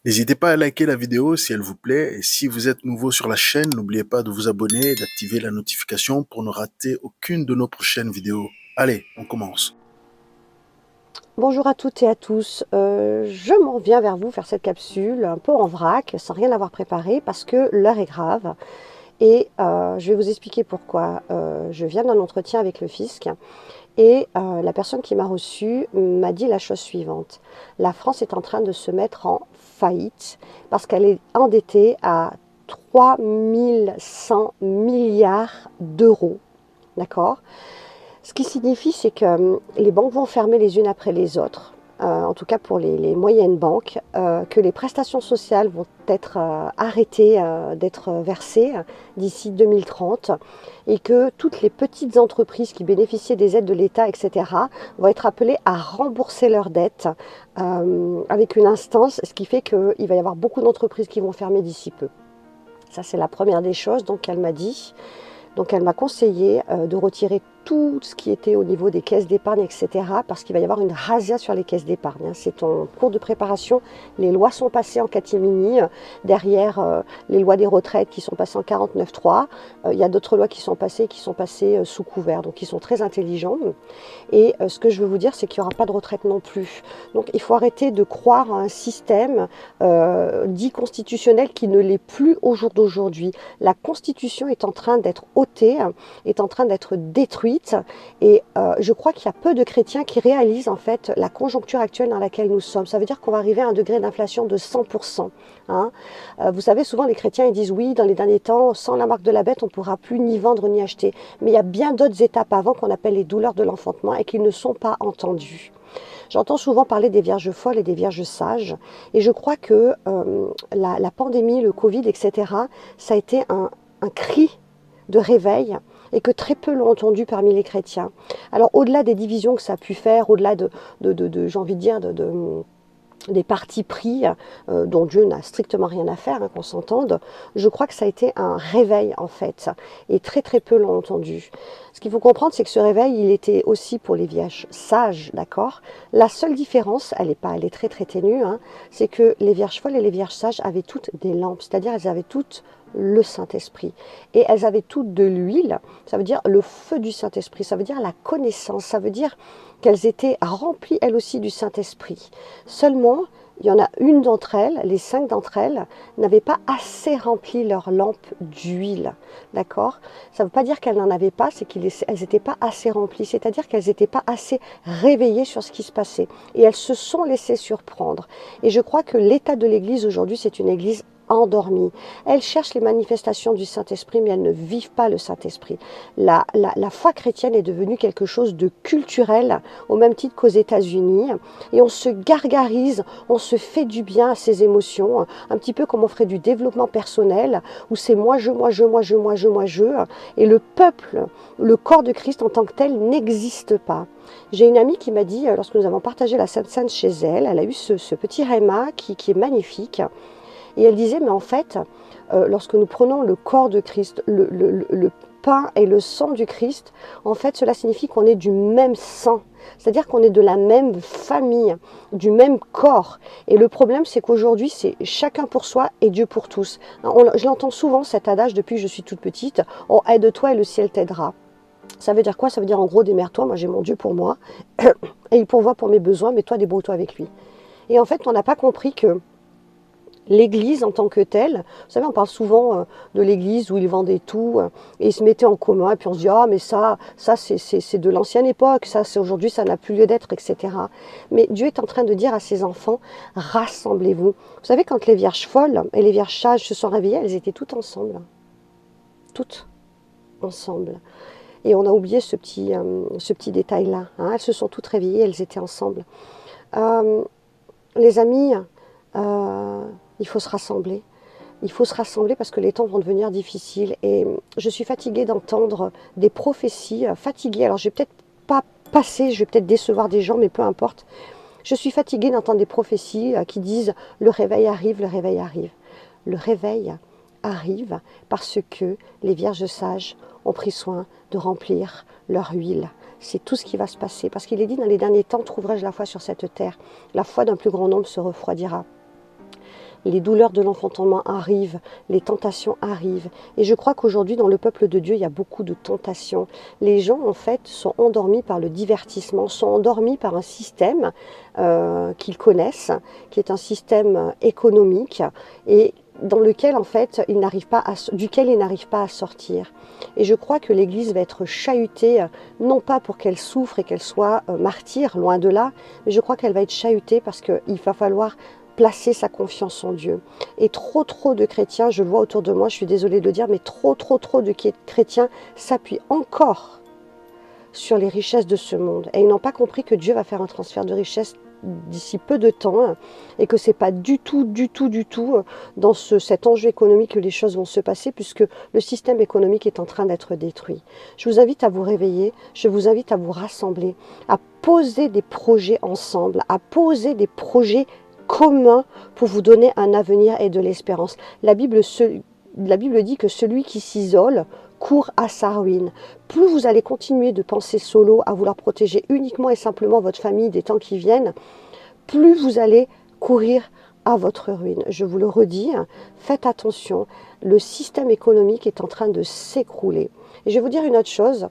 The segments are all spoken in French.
N'hésitez pas à liker la vidéo si elle vous plaît et si vous êtes nouveau sur la chaîne, n'oubliez pas de vous abonner et d'activer la notification pour ne rater aucune de nos prochaines vidéos. Allez, on commence. Bonjour à toutes et à tous. Je m'en viens vers vous faire cette capsule un peu en vrac, sans rien avoir préparé, parce que l'heure est grave. Et je vais vous expliquer pourquoi. Je viens d'un entretien avec le fisc et la personne qui m'a reçue m'a dit la chose suivante. La France est en train de se mettre en faillite parce qu'elle est endettée à 3100 milliards d'euros. D'accord? Ce qui signifie, c'est que les banques vont fermer les unes après les autres, en tout cas pour les moyennes banques, que les prestations sociales vont être arrêtées d'être versées d'ici 2030 et que toutes les petites entreprises qui bénéficiaient des aides de l'État, etc., vont être appelées à rembourser leurs dettes avec une instance, ce qui fait qu'il va y avoir beaucoup d'entreprises qui vont fermer d'ici peu. Ça, c'est la première des choses, donc elle m'a dit. Donc elle m'a conseillé de retirer tout ce qui était au niveau des caisses d'épargne, etc. Parce qu'il va y avoir une razzia sur les caisses d'épargne. C'est en cours de préparation. Les lois sont passées en catimini. Derrière les lois des retraites qui sont passées en 49.3. Il y a d'autres lois qui sont passées sous couvert. Donc ils sont très intelligents. Et ce que je veux vous dire, c'est qu'il n'y aura pas de retraite non plus. Donc il faut arrêter de croire à un système dit constitutionnel qui ne l'est plus au jour d'aujourd'hui. La Constitution est en train d'être ôtée, est en train d'être détruite. Et je crois qu'il y a peu de chrétiens qui réalisent en fait la conjoncture actuelle dans laquelle nous sommes. Ça veut dire qu'on va arriver à un degré d'inflation de 100%. Hein. Vous savez, souvent les chrétiens ils disent oui, dans les derniers temps, sans la marque de la bête, on ne pourra plus ni vendre ni acheter. Mais il y a bien d'autres étapes avant qu'on appelle les douleurs de l'enfantement et qui ne sont pas entendues. J'entends souvent parler des vierges folles et des vierges sages, et je crois que la pandémie, le Covid, etc., ça a été un cri de réveil et que très peu l'ont entendu parmi les chrétiens. Alors au-delà des divisions que ça a pu faire, au-delà j'ai envie de dire, des partis pris dont Dieu n'a strictement rien à faire, hein, qu'on s'entende, je crois que ça a été un réveil en fait, et très très peu l'ont entendu. Ce qu'il faut comprendre, c'est que ce réveil, il était aussi pour les vierges sages, d'accord. La seule différence, elle est très très ténue, hein, c'est que les vierges folles et les vierges sages avaient toutes des lampes, c'est-à-dire elles avaient toutes le Saint-Esprit. Et elles avaient toutes de l'huile, ça veut dire le feu du Saint-Esprit, ça veut dire la connaissance, ça veut dire qu'elles étaient remplies elles aussi du Saint-Esprit. Seulement, il y en a une d'entre elles, les 5 d'entre elles, n'avaient pas assez rempli leur lampe d'huile. D'accord? Ça ne veut pas dire qu'elles n'en avaient pas, c'est qu'elles n'étaient pas assez remplies, c'est-à-dire qu'elles n'étaient pas assez réveillées sur ce qui se passait. Et elles se sont laissées surprendre. Et je crois que l'état de l'Église aujourd'hui, c'est une Église endormies. Elles cherchent les manifestations du Saint-Esprit, mais elles ne vivent pas le Saint-Esprit. La foi chrétienne est devenue quelque chose de culturel, au même titre qu'aux États-Unis, et on se gargarise, on se fait du bien à ses émotions, un petit peu comme on ferait du développement personnel, où c'est moi, je, et le peuple, le corps de Christ en tant que tel n'existe pas. J'ai une amie qui m'a dit, lorsque nous avons partagé la Sainte Seine chez elle, elle a eu ce petit réma qui est magnifique. Et elle disait, mais en fait, lorsque nous prenons le corps de Christ, le pain et le sang du Christ, en fait, cela signifie qu'on est du même sang. C'est-à-dire qu'on est de la même famille, du même corps. Et le problème, c'est qu'aujourd'hui, c'est chacun pour soi et Dieu pour tous. Je l'entends souvent, cet adage, depuis que je suis toute petite, oh, aide-toi et le ciel t'aidera. Ça veut dire quoi? Ça veut dire en gros, démerde-toi, moi j'ai mon Dieu pour moi, et il pourvoit pour mes besoins, mais toi, débrouille-toi avec lui. Et en fait, on n'a pas compris que l'Église en tant que telle, vous savez, on parle souvent de l'Église où ils vendaient tout et ils se mettaient en commun et puis on se dit ah mais ça c'est de l'ancienne époque, ça c'est aujourd'hui ça n'a plus lieu d'être, etc. Mais Dieu est en train de dire à ses enfants rassemblez-vous. Vous savez quand les vierges folles et les vierges sages se sont réveillées, elles étaient toutes ensemble. Et on a oublié ce petit détail là. Hein. Elles se sont toutes réveillées, elles étaient ensemble. Euh, les amis. Euh, il faut se rassembler. Il faut se rassembler parce que les temps vont devenir difficiles. Et je suis fatiguée d'entendre des prophéties, fatiguée. Alors je vais peut-être pas passer, je vais peut-être décevoir des gens, mais peu importe. Je suis fatiguée d'entendre des prophéties qui disent le réveil arrive, le réveil arrive. Le réveil arrive parce que les vierges sages ont pris soin de remplir leur huile. C'est tout ce qui va se passer. Parce qu'il est dit dans les derniers temps, trouverai-je la foi sur cette terre. La foi d'un plus grand nombre se refroidira. les douleurs de l'enfantement arrivent, les tentations arrivent. Et je crois qu'aujourd'hui, dans le peuple de Dieu, il y a beaucoup de tentations. Les gens, en fait, sont endormis par le divertissement, sont endormis par un système qu'ils connaissent, qui est un système économique et dans lequel, en fait, duquel ils n'arrivent pas à sortir. Et je crois que l'Église va être chahutée, non pas pour qu'elle souffre et qu'elle soit martyre, loin de là, mais je crois qu'elle va être chahutée parce qu'il va falloir placer sa confiance en Dieu. Et trop de chrétiens, je le vois autour de moi, je suis désolée de le dire, mais trop de chrétiens s'appuient encore sur les richesses de ce monde. Et ils n'ont pas compris que Dieu va faire un transfert de richesses d'ici peu de temps et que c'est pas du tout dans cet enjeu économique que les choses vont se passer puisque le système économique est en train d'être détruit. Je vous invite à vous réveiller, je vous invite à vous rassembler, à poser des projets ensemble, à poser des projets communs pour vous donner un avenir et de l'espérance. La Bible dit que celui qui s'isole court à sa ruine. Plus vous allez continuer de penser solo, à vouloir protéger uniquement et simplement votre famille des temps qui viennent, plus vous allez courir à votre ruine. Je vous le redis, faites attention, le système économique est en train de s'écrouler. Et je vais vous dire une autre chose.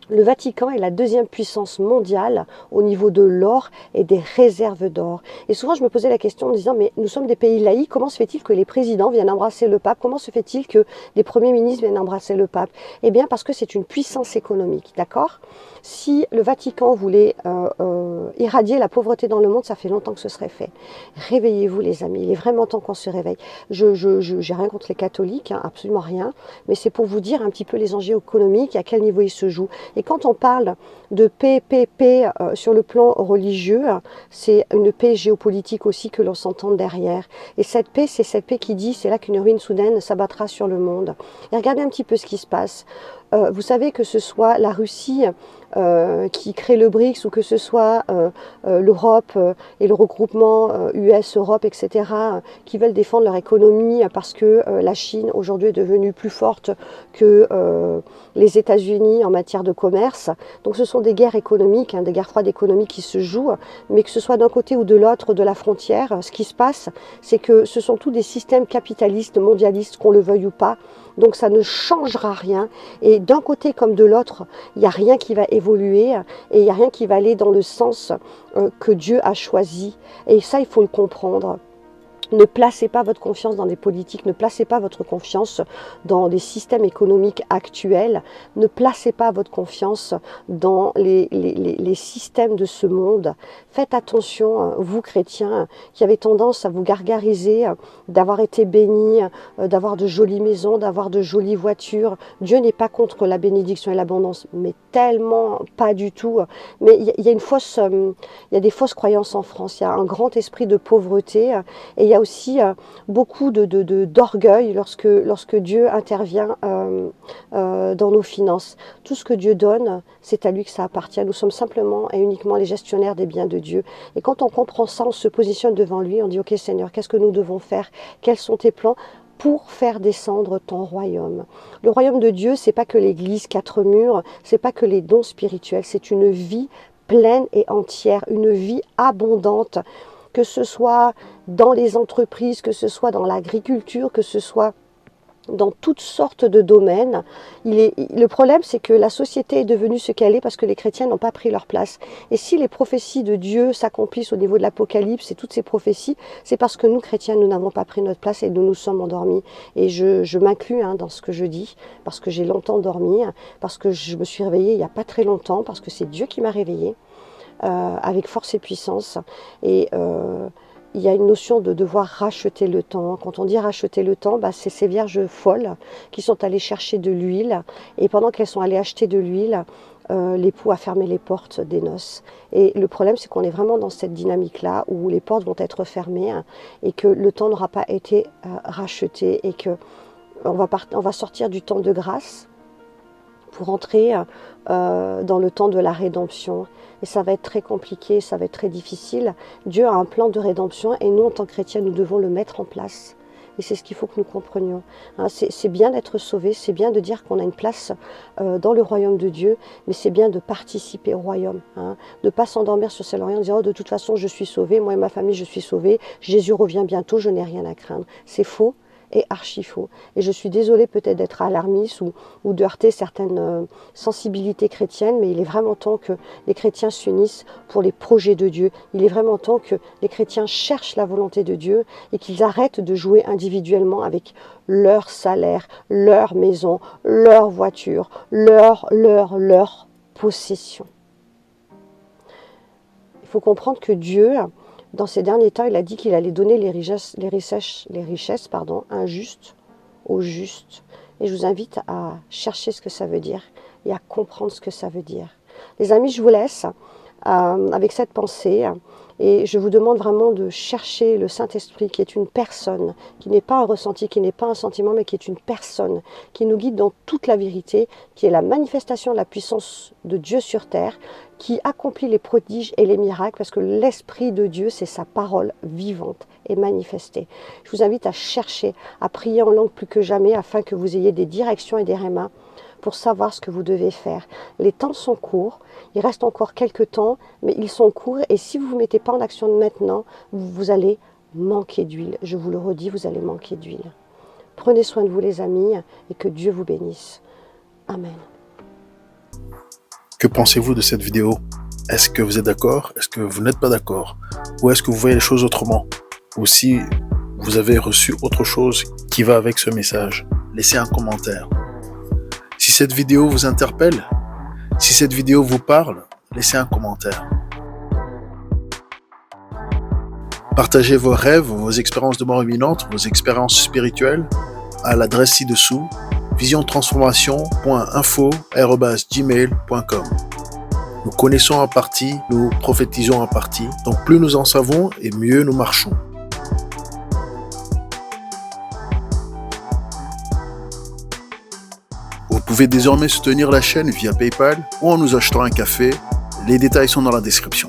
Le Vatican est la deuxième puissance mondiale au niveau de l'or et des réserves d'or. Et souvent, je me posais la question en me disant, mais nous sommes des pays laïcs, comment se fait-il que les présidents viennent embrasser le pape? Comment se fait-il que les premiers ministres viennent embrasser le pape? Eh bien, parce que c'est une puissance économique, d'accord? Si le Vatican voulait irradier la pauvreté dans le monde, ça fait longtemps que ce serait fait. Réveillez-vous, les amis, il est vraiment temps qu'on se réveille. J'ai rien contre les catholiques, absolument rien, mais c'est pour vous dire un petit peu les enjeux économiques et à quel niveau ils se jouent. Et quand on parle de paix sur le plan religieux, c'est une paix géopolitique aussi que l'on s'entend derrière. Et cette paix, c'est cette paix qui dit, c'est là qu'une ruine soudaine s'abattra sur le monde. Et regardez un petit peu ce qui se passe. Vous savez que ce soit la Russie qui crée le BRICS ou que ce soit l'Europe et le regroupement US-Europe, etc., qui veulent défendre leur économie parce que la Chine aujourd'hui est devenue plus forte que les États-Unis en matière de commerce. Donc ce sont des guerres économiques, des guerres froides économiques qui se jouent, mais que ce soit d'un côté ou de l'autre de la frontière, ce qui se passe, c'est que ce sont tous des systèmes capitalistes, mondialistes, qu'on le veuille ou pas. Donc ça ne changera rien. Et d'un côté comme de l'autre, il n'y a rien qui va évoluer et il n'y a rien qui va aller dans le sens que Dieu a choisi. Et ça, il faut le comprendre. Ne placez pas votre confiance dans des politiques, ne placez pas votre confiance dans des systèmes économiques actuels, ne placez pas votre confiance dans les systèmes de ce monde. Faites attention, vous chrétiens, qui avez tendance à vous gargariser d'avoir été bénis, d'avoir de jolies maisons, d'avoir de jolies voitures. Dieu n'est pas contre la bénédiction et l'abondance, mais tellement pas du tout. Mais il y a des fausses croyances en France, il y a un grand esprit de pauvreté et il y a aussi beaucoup d'orgueil lorsque Dieu intervient dans nos finances. Tout ce que Dieu donne, c'est à lui que ça appartient. Nous sommes simplement et uniquement les gestionnaires des biens de Dieu. Et quand on comprend ça, on se positionne devant lui, on dit « Ok Seigneur, qu'est-ce que nous devons faire? Quels sont tes plans ?» pour faire descendre ton royaume. Le royaume de Dieu, c'est pas que l'église, 4 murs, c'est pas que les dons spirituels, c'est une vie pleine et entière, une vie abondante, que ce soit dans les entreprises, que ce soit dans l'agriculture, que ce soit dans toutes sortes de domaines. Le problème, c'est que la société est devenue ce qu'elle est parce que les chrétiens n'ont pas pris leur place. Et si les prophéties de Dieu s'accomplissent au niveau de l'Apocalypse et toutes ces prophéties, c'est parce que nous, chrétiens, nous n'avons pas pris notre place et nous nous sommes endormis. Et je m'inclus dans ce que je dis, parce que j'ai longtemps dormi, parce que je me suis réveillée il n'y a pas très longtemps, parce que c'est Dieu qui m'a réveillée avec force et puissance. Et il y a une notion de devoir racheter le temps. Quand on dit racheter le temps, c'est ces vierges folles qui sont allées chercher de l'huile. Et pendant qu'elles sont allées acheter de l'huile, l'époux a fermé les portes des noces. Et le problème, c'est qu'on est vraiment dans cette dynamique-là où les portes vont être fermées et que le temps n'aura pas été racheté et que on va sortir du temps de grâce pour entrer dans le temps de la rédemption. Et ça va être très compliqué, ça va être très difficile. Dieu a un plan de rédemption et nous, en tant que chrétiens, nous devons le mettre en place. Et c'est ce qu'il faut que nous comprenions. Hein, c'est bien d'être sauvé, c'est bien de dire qu'on a une place dans le royaume de Dieu, mais c'est bien de participer au royaume. Hein, de ne pas s'endormir sur ses lauriers en disant « Oh, de toute façon, je suis sauvé, moi et ma famille, je suis sauvés, Jésus revient bientôt, je n'ai rien à craindre. » C'est faux. Et archi faux. Et je suis désolée peut-être d'être alarmiste ou de heurter certaines sensibilités chrétiennes, mais il est vraiment temps que les chrétiens s'unissent pour les projets de Dieu. Il est vraiment temps que les chrétiens cherchent la volonté de Dieu et qu'ils arrêtent de jouer individuellement avec leur salaire, leur maison, leur voiture, leur possession. Il faut comprendre que Dieu, dans ces derniers temps, il a dit qu'il allait donner les richesses injustes aux justes. Et je vous invite à chercher ce que ça veut dire et à comprendre ce que ça veut dire. Les amis, je vous laisse avec cette pensée et je vous demande vraiment de chercher le Saint-Esprit qui est une personne, qui n'est pas un ressenti, qui n'est pas un sentiment, mais qui est une personne, qui nous guide dans toute la vérité, qui est la manifestation de la puissance de Dieu sur terre, qui accomplit les prodiges et les miracles, parce que l'Esprit de Dieu, c'est sa parole vivante et manifestée. Je vous invite à chercher, à prier en langue plus que jamais, afin que vous ayez des directions et des rémas pour savoir ce que vous devez faire. Les temps sont courts, il reste encore quelques temps, mais ils sont courts, et si vous ne vous mettez pas en action maintenant, vous allez manquer d'huile. Je vous le redis, vous allez manquer d'huile. Prenez soin de vous les amis, et que Dieu vous bénisse. Amen. Que pensez-vous de cette vidéo? Est-ce que vous êtes d'accord? Est-ce que vous n'êtes pas d'accord? Ou est-ce que vous voyez les choses autrement? Ou si vous avez reçu autre chose qui va avec ce message, laissez un commentaire. Si cette vidéo vous interpelle, si cette vidéo vous parle, laissez un commentaire. Partagez vos rêves, vos expériences de mort imminente, vos expériences spirituelles à l'adresse ci-dessous, visiontransformation.info@gmail.com. Nous connaissons en partie, nous prophétisons en partie, donc plus nous en savons et mieux nous marchons. Vous pouvez désormais soutenir la chaîne via PayPal ou en nous achetant un café. Les détails sont dans la description.